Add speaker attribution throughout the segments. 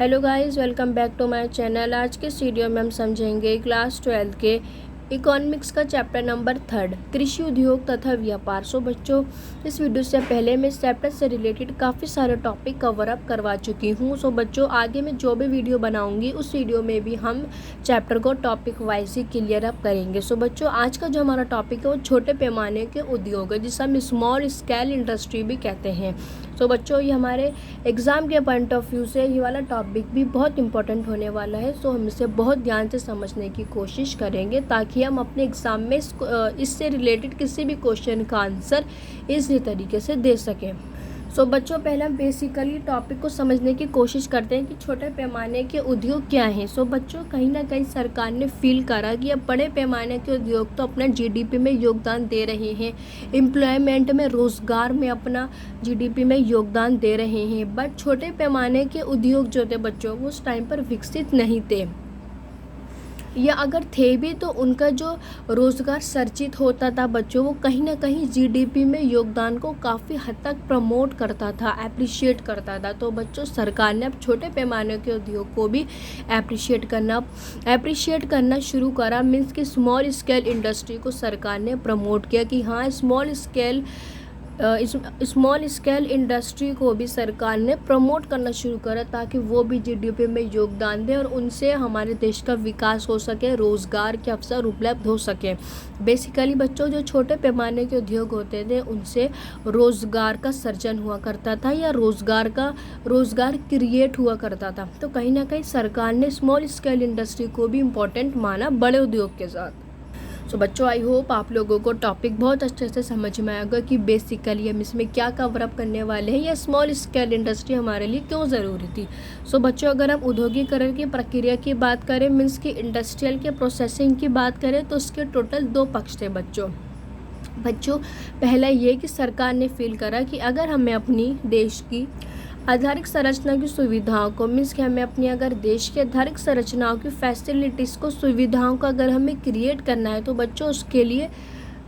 Speaker 1: Hello guys, welcome back to my channel. आज के इस वीडियो में हम समझेंगे क्लास 12 के इकोनॉमिक्स का चैप्टर नंबर 3 कृषि उद्योग तथा व्यापार। सो बच्चों, इस वीडियो से पहले मैं इस चैप्टर से रिलेटेड काफ़ी सारे टॉपिक कवर अप करवा चुकी हूँ। सो बच्चों, आगे मैं जो भी वीडियो बनाऊँगी उस वीडियो में भी हम चैप्टर को टॉपिक वाइज ही क्लियर अप करेंगे। सो बच्चों, आज का जो हमारा टॉपिक है वो छोटे पैमाने के उद्योग है, जिसे हम स्मॉल स्केल इंडस्ट्री भी कहते हैं। सो बच्चों, ये हमारे एग्ज़ाम के पॉइंट ऑफ व्यू से ये वाला टॉपिक भी बहुत इंपॉर्टेंट होने वाला है। सो हम इसे बहुत ध्यान से समझने की कोशिश करेंगे ताकि हम अपने एग्ज़ाम में इससे रिलेटेड किसी भी क्वेश्चन का आंसर इसी तरीके से दे सकें। सो बच्चों, पहले हम बेसिकली टॉपिक को समझने की कोशिश करते हैं कि छोटे पैमाने के उद्योग क्या हैं। सो बच्चों, कहीं ना कहीं सरकार ने फील करा कि अब बड़े पैमाने के उद्योग तो अपना जीडीपी में योगदान दे रहे हैं, एम्प्लॉयमेंट में, रोज़गार में अपना जीडीपी में योगदान दे रहे हैं, बट छोटे पैमाने के उद्योग जो थे बच्चों वो उस टाइम पर विकसित नहीं थे, या अगर थे भी तो उनका जो रोज़गार सर्जित होता था बच्चों वो कहीं ना कहीं जीडीपी में योगदान को काफ़ी हद तक प्रमोट करता था, अप्रिशिएट करता था। तो बच्चों, सरकार ने अब छोटे पैमाने के उद्योग को भी अप्रिशिएट करना शुरू करा। मीन्स कि स्मॉल स्केल इंडस्ट्री को सरकार ने प्रमोट किया कि हाँ, स्मॉल स्केल इंडस्ट्री को भी सरकार ने प्रमोट करना शुरू करा ताकि वो भी जीडीपी में योगदान दें और उनसे हमारे देश का विकास हो सके, रोज़गार के अवसर उपलब्ध हो सके। बेसिकली बच्चों, जो छोटे पैमाने के उद्योग होते थे उनसे रोज़गार का सृजन हुआ करता था या रोज़गार क्रिएट हुआ करता था। तो कहीं ना कहीं सरकार ने स्मॉल स्केल इंडस्ट्री को भी इम्पोर्टेंट माना बड़े उद्योग के साथ। सो बच्चों, आई होप आप लोगों को टॉपिक बहुत अच्छे से समझ में आएगा कि बेसिकली हम इसमें क्या कवर अप करने वाले हैं या स्मॉल स्केल इंडस्ट्री हमारे लिए क्यों ज़रूरी थी। सो बच्चों, अगर हम औद्योगिकरण की प्रक्रिया की बात करें, मीन्स की इंडस्ट्रियल के प्रोसेसिंग की बात करें, तो उसके टोटल 2 पक्ष थे बच्चों। पहला ये कि सरकार ने फील करा कि अगर हमें अपनी देश की आधारिक संरचना की सुविधाओं को, मीन्स कि हमें अपनी अगर देश की आधारिक संरचनाओं की फैसिलिटीज़ को, सुविधाओं को अगर हमें क्रिएट करना है तो बच्चों उसके लिए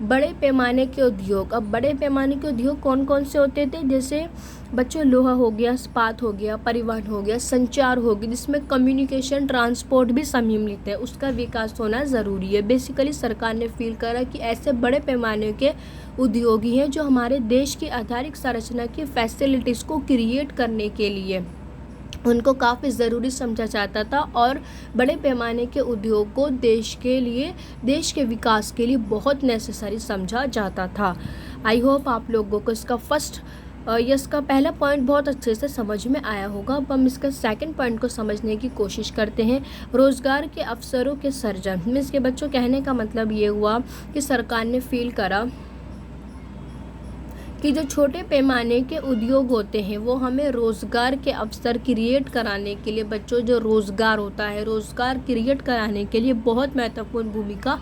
Speaker 1: बड़े पैमाने के उद्योग। अब बड़े पैमाने के उद्योग कौन कौन से होते थे? जैसे बच्चों, लोहा हो गया, इस्पात हो गया, परिवहन हो गया, संचार हो गया, जिसमें कम्युनिकेशन, ट्रांसपोर्ट भी सम्मिलित है, उसका विकास होना ज़रूरी है। बेसिकली सरकार ने फील करा कि ऐसे बड़े पैमाने के उद्योग ही हैं जो हमारे देश की आधारिक संरचना की फैसिलिटीज़ को क्रिएट करने के लिए उनको काफ़ी ज़रूरी समझा जाता था और बड़े पैमाने के उद्योग को देश के विकास के लिए बहुत नेसेसरी समझा जाता था। आई होप आप लोगों को इसका पहला पॉइंट बहुत अच्छे से समझ में आया होगा। अब हम इसका सेकंड पॉइंट को समझने की कोशिश करते हैं, रोज़गार के अवसरों के सृजन। मीन्स के बच्चों, कहने का मतलब ये हुआ कि सरकार ने फील करा कि जो छोटे पैमाने के उद्योग होते हैं वो हमें रोज़गार के अवसर क्रिएट कराने के लिए, बच्चों जो रोज़गार होता है, रोज़गार क्रिएट कराने के लिए बहुत महत्वपूर्ण भूमिका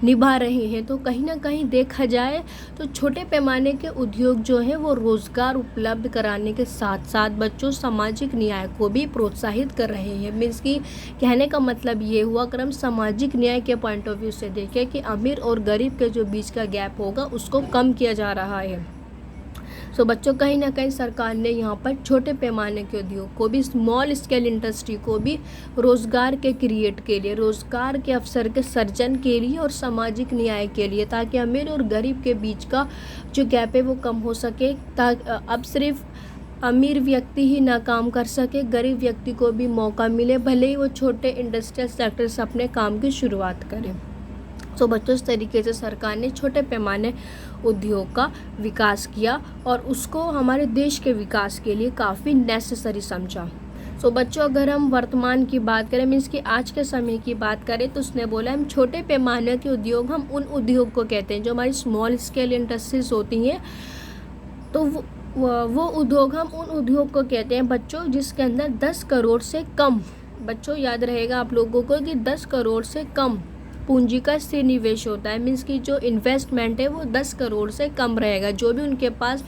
Speaker 1: निभा रहे हैं। तो कहीं ना कहीं देखा जाए तो छोटे पैमाने के उद्योग जो हैं वो रोज़गार उपलब्ध कराने के साथ साथ बच्चों सामाजिक न्याय को भी प्रोत्साहित कर रहे हैं। मीन्स कि कहने का मतलब ये हुआ, अगर हम सामाजिक न्याय के पॉइंट ऑफ व्यू से देखें कि अमीर और गरीब के जो बीच का गैप होगा उसको कम किया जा रहा है। सो बच्चों, कहीं ना कहीं सरकार ने यहाँ पर छोटे पैमाने के उद्योग को भी, स्मॉल स्केल इंडस्ट्री को भी रोज़गार के क्रिएट के लिए, रोज़गार के अवसर के सर्जन के लिए और सामाजिक न्याय के लिए, ताकि अमीर और गरीब के बीच का जो गैप है वो कम हो सके। अब सिर्फ अमीर व्यक्ति ही ना काम कर सके, गरीब व्यक्ति को भी मौका मिले, भले ही वो छोटे इंडस्ट्रियल सेक्टर से अपने काम की शुरुआत करें। तो बच्चों, इस तरीके से सरकार ने छोटे पैमाने उद्योग का विकास किया और उसको हमारे देश के विकास के लिए काफ़ी नेसेसरी समझा। सो बच्चों, अगर हम वर्तमान की बात करें, मीन्स कि आज के समय की बात करें, तो उसने बोला हम छोटे पैमाने के उद्योग, हम उन उद्योग को कहते हैं जो हमारी स्मॉल स्केल इंडस्ट्रीज होती हैं। तो वो उद्योग, हम उन उद्योग को कहते हैं बच्चों जिसके अंदर 10 करोड़ से कम, बच्चों याद रहेगा आप लोगों को कि 10 करोड़ से कम पूंजी का स्थिर निवेश होता है। मीन्स की जो इन्वेस्टमेंट है वो 10 करोड़ से कम रहेगा। जो भी उनके पास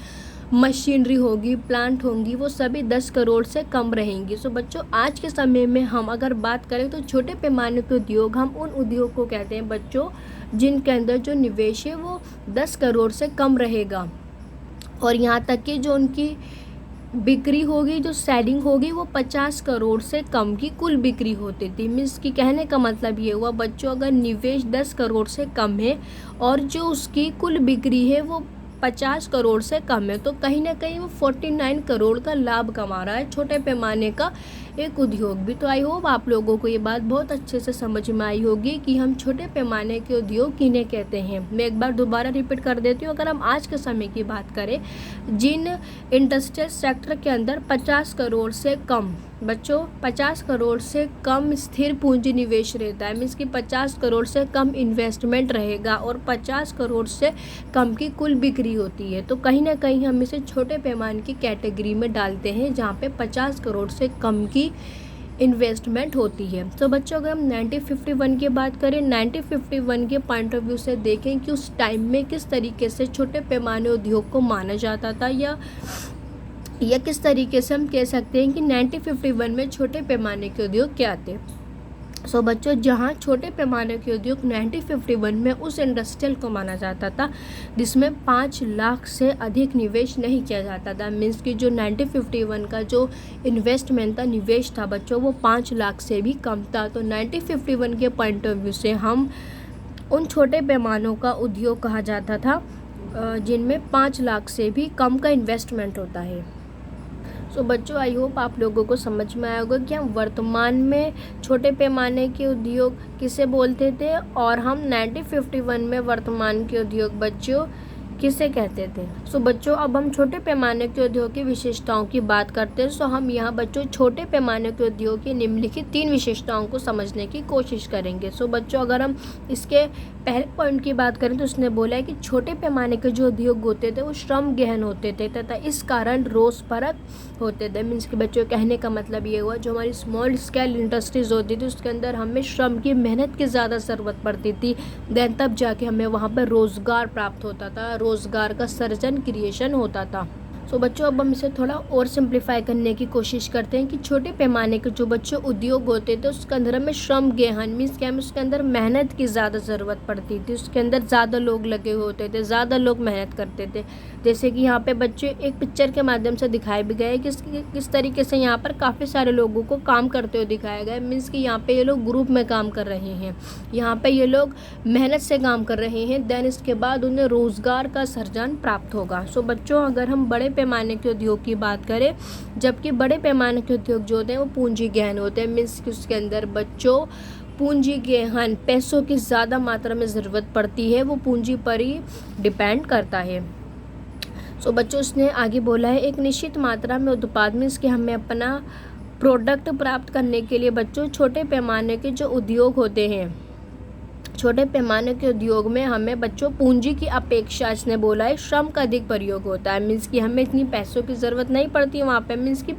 Speaker 1: मशीनरी होगी, प्लांट होंगी, वो सभी 10 करोड़ से कम रहेंगी। सो बच्चों, आज के समय में हम अगर बात करें तो छोटे पैमाने के उद्योग, हम उन उद्योग को कहते हैं बच्चों जिनके अंदर जो निवेश है वो 10 करोड़ से कम रहेगा और यहाँ तक कि जो उनकी बिक्री होगी, जो सेलिंग होगी वो 50 करोड़ से कम की कुल बिक्री होती थी। मीन्स कि कहने का मतलब ये हुआ बच्चों, अगर निवेश 10 करोड़ से कम है और जो उसकी कुल बिक्री है वो 50 करोड़ से कम है, तो कहीं ना कहीं वो 49 करोड़ का लाभ कमा रहा है, छोटे पैमाने का एक उद्योग भी। तो आई होप आप लोगों को ये बात बहुत अच्छे से समझ में आई होगी कि हम छोटे पैमाने के उद्योग किन्हें कहते हैं। मैं एक बार दोबारा रिपीट कर देती हूँ। अगर हम आज के समय की बात करें, जिन इंडस्ट्रियल सेक्टर के अंदर 50 करोड़ से कम, बच्चों 50 करोड़ से कम स्थिर पूंजी निवेश रहता है, मीन्स कि 50 करोड़ से कम इन्वेस्टमेंट रहेगा और 50 करोड़ से कम की कुल बिक्री होती है, तो कहीं ना कहीं हम इसे छोटे पैमाने की कैटेगरी में डालते हैं, जहाँ पे 50 करोड़ से कम की इन्वेस्टमेंट होती है। तो बच्चों अगर हम 1951 की बात करें, 1951 के पॉइंट ऑफ व्यू से देखें कि उस टाइम में किस तरीके से छोटे पैमाने उद्योग को माना जाता था, या किस तरीके से हम कह सकते हैं कि 1951 में छोटे पैमाने के उद्योग क्या थे। सो बच्चों, जहाँ छोटे पैमाने के उद्योग 1951 में उस इंडस्ट्रियल को माना जाता था जिसमें 5 लाख से अधिक निवेश नहीं किया जाता था। मीन्स कि जो 1951 का जो इन्वेस्टमेंट था, निवेश था बच्चों, वो 5 लाख से भी कम था। तो 1951 के पॉइंट ऑफ व्यू से हम उन छोटे पैमानों का उद्योग कहा जाता था जिनमें 5 लाख से भी कम का इन्वेस्टमेंट होता है। सो बच्चों, आई होप आप लोगों को समझ में आया होगा कि हम वर्तमान में छोटे पैमाने के उद्योग किसे बोलते थे और हम 1951 में वर्तमान के उद्योग बच्चों किसे कहते थे। सो बच्चों, अब हम छोटे पैमाने के उद्योग की विशेषताओं की बात करते हैं। सो हम यहाँ बच्चों छोटे पैमाने के उद्योग की निम्नलिखित 3 विशेषताओं को समझने की कोशिश करेंगे। सो बच्चों, अगर हम इसके पहले पॉइंट की बात करें तो उसने बोला है कि छोटे पैमाने के जो उद्योग होते थे वो श्रम गहन होते थे तथा इस कारण रोजगारपरक होते थे। मीन्स कि बच्चों कहने का मतलब ये हुआ, जो हमारी स्मॉल स्केल इंडस्ट्रीज होती थी उसके अंदर हमें श्रम की, मेहनत की ज़्यादा ज़रूरत पड़ती थी, देन तब जाके हमें वहाँ पर रोज़गार प्राप्त होता था, रोज़गार का सृजन, क्रिएशन होता था। सो बच्चों, अब हम इसे थोड़ा और सिंप्लीफाई करने की कोशिश करते हैं कि छोटे पैमाने के जो बच्चों उद्योग होते थे उसके अंदर हमें श्रम गहन, मीन्स क्या, हमें उसके अंदर मेहनत की ज़्यादा ज़रूरत पड़ती थी, उसके अंदर ज़्यादा लोग लगे होते थे, ज़्यादा लोग मेहनत करते थे। जैसे कि यहाँ पे बच्चे एक पिक्चर के माध्यम से दिखाया भी गया है कि किस तरीके से यहाँ पर काफ़ी सारे लोगों को काम करते हुए दिखाया गया है। मीन्स कि यहाँ पे ये लोग ग्रुप में काम कर रहे हैं, यहाँ पे ये लोग मेहनत से काम कर रहे हैं, देन इसके बाद उन्हें रोज़गार का सृजन प्राप्त होगा। सो बच्चों, अगर हम बड़े पैमाने के उद्योग की बात करें, जबकि बड़े पैमाने के उद्योग जो होते हैं वो पूंजी गहन होते हैं, मीन्स कि उसके अंदर बच्चों पूंजी गहन, पैसों की ज़्यादा मात्रा में ज़रूरत पड़ती है, वो पूंजी पर ही डिपेंड करता है। सो बच्चों, उसने आगे बोला है एक निश्चित मात्रा में उत्पाद, मीन्स कि हमें अपना प्रोडक्ट प्राप्त करने के लिए बच्चों छोटे पैमाने के जो उद्योग होते हैं, छोटे पैमाने के उद्योग में हमें बच्चों पूंजी की अपेक्षा, इसने बोला है, श्रम का अधिक प्रयोग होता है। मीन्स कि हमें इतनी पैसों की ज़रूरत नहीं पड़ती है वहाँ पे, मीन्स कि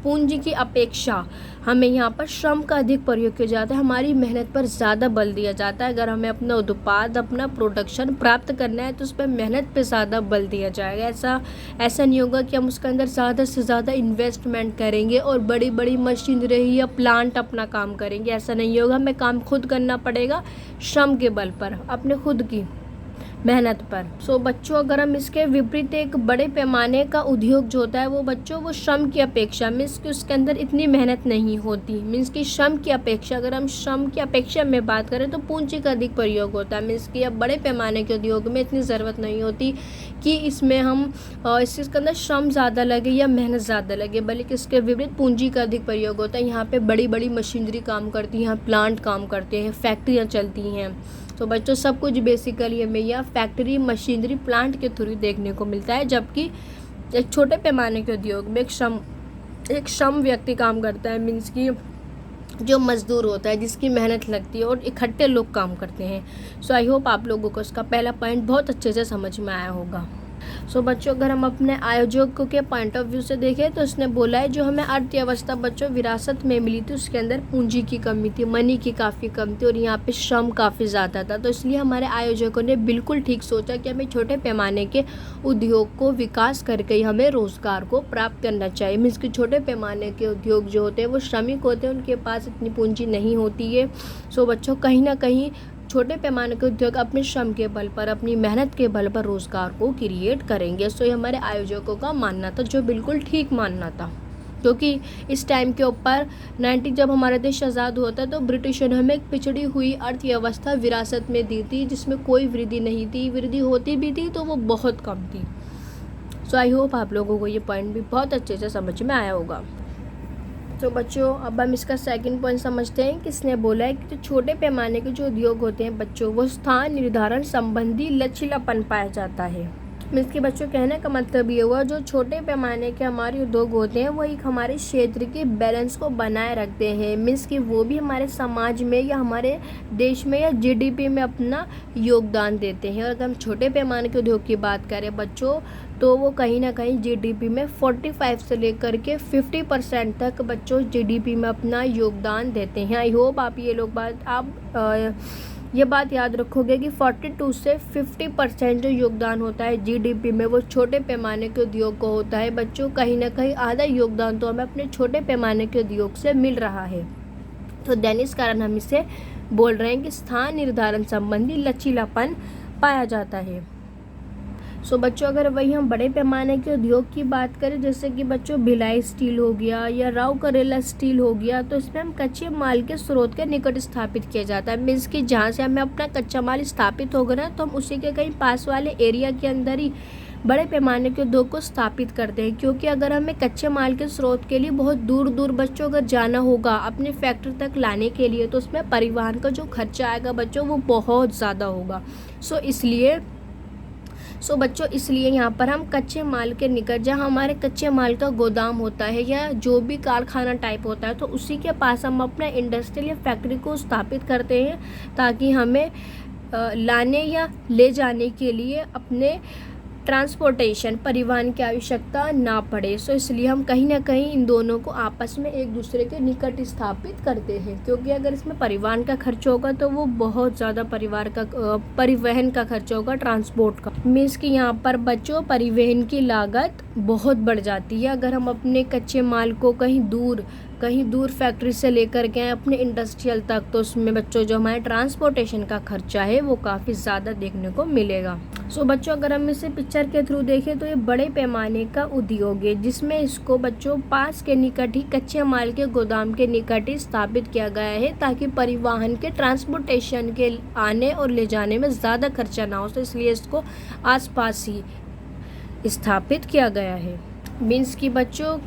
Speaker 1: पूंजी की अपेक्षा हमें यहाँ पर श्रम का अधिक प्रयोग किया जाता है, हमारी मेहनत पर ज़्यादा बल दिया जाता है। अगर हमें अपना उत्पाद, अपना प्रोडक्शन प्राप्त करना है तो उस पर मेहनत पे ज़्यादा बल दिया जाएगा। ऐसा नहीं होगा कि हम उसके अंदर ज़्यादा से ज़्यादा इन्वेस्टमेंट करेंगे और बड़ी बड़ी मशीनरी या प्लांट अपना काम करेंगे, ऐसा नहीं होगा। हमें काम खुद करना पड़ेगा, श्रम के बल पर, अपने खुद की मेहनत पर। सो बच्चों, अगर हम इसके विपरीत एक बड़े पैमाने का उद्योग जो होता है वो बच्चों वो श्रम की अपेक्षा, मीन्स कि उसके अंदर इतनी मेहनत नहीं होती, मीन्स कि श्रम की अपेक्षा, अगर हम श्रम की अपेक्षा में बात करें तो पूंजी का अधिक प्रयोग होता है। मीन्स कि अब बड़े पैमाने के उद्योग में इतनी ज़रूरत नहीं होती कि इसमें हम इसके अंदर श्रम ज़्यादा लगे या मेहनत ज़्यादा लगे, बल्कि इसके विपरीत पूंजी का अधिक प्रयोग होता है। यहाँ पर बड़ी बड़ी मशीनरी काम करती हैं, यहाँ प्लांट काम करते हैं, फैक्ट्रियाँ चलती हैं। तो बच्चों, सब कुछ बेसिकली हमें यह फैक्ट्री, मशीनरी, प्लांट के थ्रू देखने को मिलता है, जबकि एक छोटे पैमाने के उद्योग में एक श्रम व्यक्ति काम करता है, मीन्स कि जो मजदूर होता है, जिसकी मेहनत लगती है और इकट्ठे लोग काम करते हैं। सो आई होप आप लोगों को इसका पहला पॉइंट बहुत अच्छे से समझ में आया होगा। सो बच्चों, अगर हम अपने आयोजक के पॉइंट ऑफ व्यू से देखें तो उसने बोला है जो हमें अर्थव्यवस्था बच्चों विरासत में मिली थी उसके अंदर पूंजी की कमी थी, मनी की काफ़ी कम थी और यहाँ पे श्रम काफ़ी ज़्यादा था। तो इसलिए हमारे आयोजकों ने बिल्कुल ठीक सोचा कि हमें छोटे पैमाने के उद्योग को विकास करके ही हमें रोज़गार को प्राप्त करना चाहिए। मीन्स कि छोटे पैमाने के उद्योग जो होते हैं वो श्रमिक होते हैं, उनके पास इतनी पूंजी नहीं होती है। सो बच्चों, कहीं ना कहीं छोटे पैमाने के उद्योग अपने श्रम के बल पर, अपनी मेहनत के बल पर रोजगार को क्रिएट करेंगे। सो ये हमारे आयोजकों का मानना था, जो बिल्कुल ठीक मानना था, क्योंकि इस टाइम के ऊपर जब हमारा देश आज़ाद हुआ था तो ब्रिटिशों ने हमें एक पिछड़ी हुई अर्थव्यवस्था विरासत में दी थी, जिसमें कोई वृद्धि नहीं थी, वृद्धि होती भी थी तो वो बहुत कम थी। सो आई होप आप लोगों को ये पॉइंट भी बहुत अच्छे से समझ में आया होगा। तो बच्चों, अब हम इसका सेकंड पॉइंट समझते हैं। किसने बोला है कि जो छोटे पैमाने के जो उद्योग होते हैं बच्चों, वो स्थान निर्धारण संबंधी लचीलापन पाया जाता है। मीन्स के बच्चों, कहने का मतलब ये हुआ, जो छोटे पैमाने के हमारे उद्योग होते हैं वो एक हमारे क्षेत्र के बैलेंस को बनाए रखते हैं। मीन्स कि वो भी हमारे समाज में या हमारे देश में या जीडीपी में अपना योगदान देते हैं। और अगर हम छोटे पैमाने के उद्योग की बात करें बच्चों, तो वो कहीं ना कहीं जीडीपी में 45 से लेकर के 50% तक बच्चों जीडीपी में अपना योगदान देते हैं। आई होप आप ये बात याद रखोगे कि 42 से 50% जो योगदान होता है जीडीपी में, वो छोटे पैमाने के उद्योग को होता है। बच्चों, कहीं ना कहीं आधा योगदान तो हमें अपने छोटे पैमाने के उद्योग से मिल रहा है। तो देन इस कारण हम इसे बोल रहे हैं कि स्थान निर्धारण संबंधी लचीलापन पाया जाता है। सो बच्चों, अगर वही हम बड़े पैमाने के उद्योग की बात करें, जैसे कि बच्चों भिलाई स्टील हो गया या राउरकेला स्टील हो गया, तो इसमें हम कच्चे माल के स्रोत के निकट स्थापित किया जाता है। मीन्स कि जहाँ से हमें अपना कच्चा माल स्थापित होगा ना, तो हम उसी के कहीं पास वाले एरिया के अंदर ही बड़े पैमाने के उद्योग को स्थापित करते हैं। क्योंकि अगर हमें कच्चे माल के स्रोत के लिए बहुत दूर दूर बच्चों अगर जाना होगा अपने फैक्ट्री तक लाने के लिए, तो उसमें परिवहन का जो खर्चा आएगा बच्चों, वो बहुत ज़्यादा होगा। सो बच्चों, इसलिए यहाँ पर हम कच्चे माल के निकट, जहाँ हमारे कच्चे माल का गोदाम होता है या जो भी कारखाना टाइप होता है, तो उसी के पास हम अपना इंडस्ट्रियल या फैक्ट्री को स्थापित करते हैं, ताकि हमें लाने या ले जाने के लिए अपने ट्रांसपोर्टेशन परिवहन की आवश्यकता ना पड़े। सो इसलिए हम कहीं ना कहीं इन दोनों को आपस में एक दूसरे के निकट स्थापित करते हैं। क्योंकि अगर इसमें परिवहन का खर्च होगा तो वो बहुत ज़्यादा परिवहन का खर्च होगा, ट्रांसपोर्ट का। मीन्स कि यहाँ पर बच्चों परिवहन की लागत बहुत बढ़ जाती है। अगर हम अपने कच्चे माल को कहीं दूर फैक्ट्री से लेकर के अपने इंडस्ट्रियल तक, तो उसमें बच्चों जो हमारे ट्रांसपोर्टेशन का खर्चा है वो काफ़ी ज़्यादा देखने को मिलेगा। सो बच्चों, अगर हम इसे पिक्चर के थ्रू देखें तो ये बड़े पैमाने का उद्योग है, जिसमें इसको बच्चों पास के निकट ही कच्चे माल के गोदाम के निकट ही स्थापित किया गया है, ताकि परिवहन के ट्रांसपोर्टेशन के आने और ले जाने में ज़्यादा खर्चा ना हो। तो इसलिए इसको आसपास ही स्थापित किया गया है। मीन्स कि बच्चों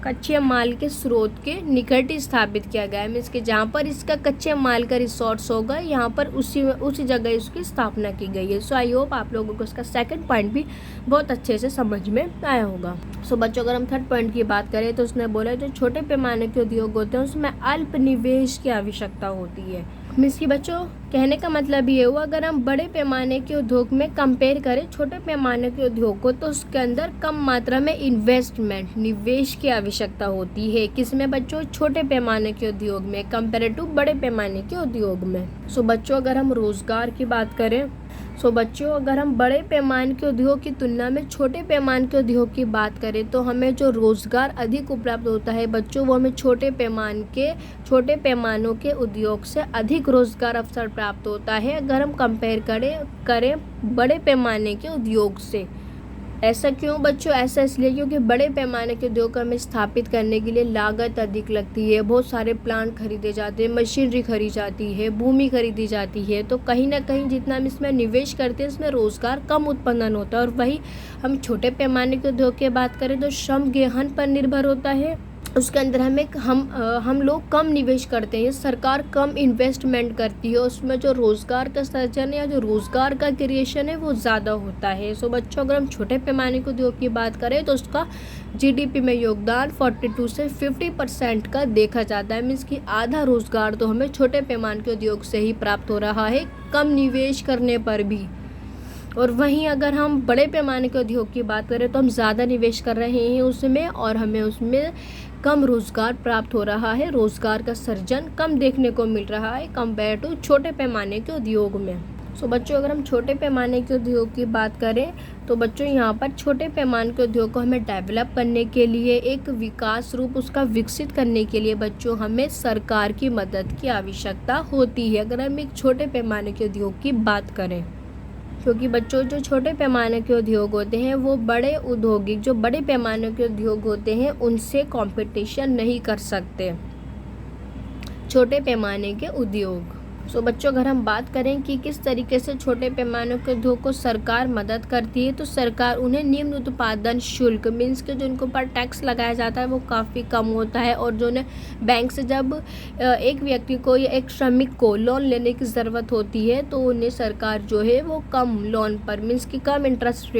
Speaker 1: कच्चे माल के स्रोत के निकट ही स्थापित किया गया है। मीन्स कि जहाँ पर इसका कच्चे माल का रिसोर्स होगा, यहाँ पर उसी जगह इसकी स्थापना की गई है। सो आई होप आप लोगों को इसका सेकंड पॉइंट भी बहुत अच्छे से समझ में आया होगा। सो बच्चों, अगर हम थर्ड पॉइंट की बात करें, तो उसने बोला जो छोटे पैमाने के उद्योग होते हैं उसमें अल्प निवेश की आवश्यकता होती है। मीन्स कि बच्चों, कहने का मतलब ये हुआ, अगर हम बड़े पैमाने के उद्योग में कंपेयर करें छोटे पैमाने के उद्योग को, तो उसके अंदर कम मात्रा में निवेश की आवश्यकता होती है। किसमें बच्चों? छोटे पैमाने के उद्योग में कंपेयर टू बड़े पैमाने के उद्योग में। सो बच्चों, अगर हम रोजगार की बात करें, अगर हम बड़े पैमाने के उद्योग की तुलना में छोटे पैमाने के उद्योग की बात करें, तो हमें जो रोज़गार अधिक उपलब्ध होता है बच्चों, वो हमें छोटे पैमानों के उद्योग से अधिक रोज़गार अवसर प्राप्त होता है, अगर हम कंपेयर करें बड़े पैमाने के उद्योग से। ऐसा क्यों बच्चों? ऐसा इसलिए क्योंकि बड़े पैमाने के उद्योग को हमें स्थापित करने के लिए लागत अधिक लगती है, बहुत सारे प्लांट खरीदे जाते हैं, मशीनरी खरीदी जाती है, भूमि खरीदी जाती है। तो कहीं ना कहीं जितना हम इसमें निवेश करते हैं इसमें रोज़गार कम उत्पन्न होता है। और वही हम छोटे पैमाने के उद्योग की बात करें तो श्रम गहन पर निर्भर होता है, उसके अंदर हम लोग कम निवेश करते हैं, सरकार कम इन्वेस्टमेंट करती है, उसमें जो रोज़गार का सृजन या जो रोज़गार का क्रिएशन है वो ज़्यादा होता है। सो बच्चों, अगर हम छोटे पैमाने के उद्योग की बात करें तो उसका जीडीपी में योगदान 42 से 50% का देखा जाता है। मीन्स कि आधा रोज़गार तो हमें छोटे पैमाने के उद्योग से ही प्राप्त हो रहा है, कम निवेश करने पर भी। और वहीं अगर हम बड़े पैमाने के उद्योग की बात करें तो हम ज़्यादा निवेश कर रहे हैं उसमें, और हमें उसमें कम रोज़गार प्राप्त हो रहा है, रोज़गार का सृजन कम देखने को मिल रहा है कंपेयर टू छोटे पैमाने के उद्योग में। सो बच्चों, अगर हम छोटे पैमाने के उद्योग की बात करें तो बच्चों यहाँ पर छोटे पैमाने के उद्योग को हमें डेवलप करने के लिए, एक विकास रूप उसका विकसित करने के लिए बच्चों हमें सरकार की मदद की आवश्यकता होती है, अगर हम एक छोटे पैमाने के उद्योग की बात करें। क्योंकि बच्चों, जो छोटे पैमाने के उद्योग होते हैं वो बड़े पैमाने के उद्योग होते हैं उनसे कंपटीशन नहीं कर सकते छोटे पैमाने के उद्योग। सो बच्चों, अगर हम बात करें कि किस तरीके से छोटे पैमाने के उद्योग को सरकार मदद करती है, तो सरकार उन्हें निम्न उत्पादन शुल्क मीन्स के जो उनके ऊपर टैक्स लगाया जाता है वो काफ़ी कम होता है, और जो उन्हें बैंक से जब एक व्यक्ति को या एक श्रमिक को लोन लेने की ज़रूरत होती है तो उन्हें सरकार जो है वो कम लोन पर मीन्स कि कम इंटरेस्ट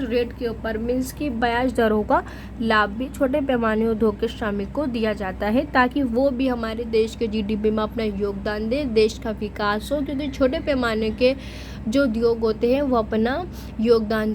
Speaker 1: रेट के ऊपर मीन्स कि ब्याज दरों का लाभ भी छोटे पैमाने उद्योग के श्रमिक को दिया जाता है, ताकि वो भी हमारे देश के जीडीपी में अपना योगदान दे, देश का विकास हो। क्योंकि छोटे पैमाने के जो उद्योग होते हैं वो अपना योगदान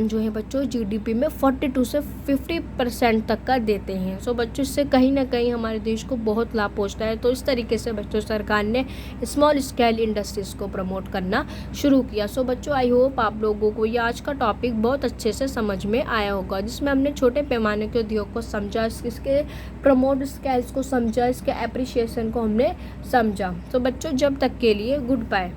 Speaker 1: जो है बच्चों जीडीपी में 42 से 50% तक का देते हैं। सो बच्चों, इससे कहीं ना कहीं हमारे देश को बहुत लाभ पहुंचता है। तो इस तरीके से बच्चों सरकार ने स्मॉल स्केल इंडस्ट्रीज़ को प्रमोट करना शुरू किया। सो बच्चों, आई होप आप लोगों को ये आज का टॉपिक बहुत अच्छे से समझ में आया होगा, जिसमें हमने छोटे पैमाने के उद्योग को समझा, इसके प्रमोट स्केल्स को समझा, इसके एप्रिसिएशन को हमने समझा। तो बच्चों, जब तक के लिए गुड बाय।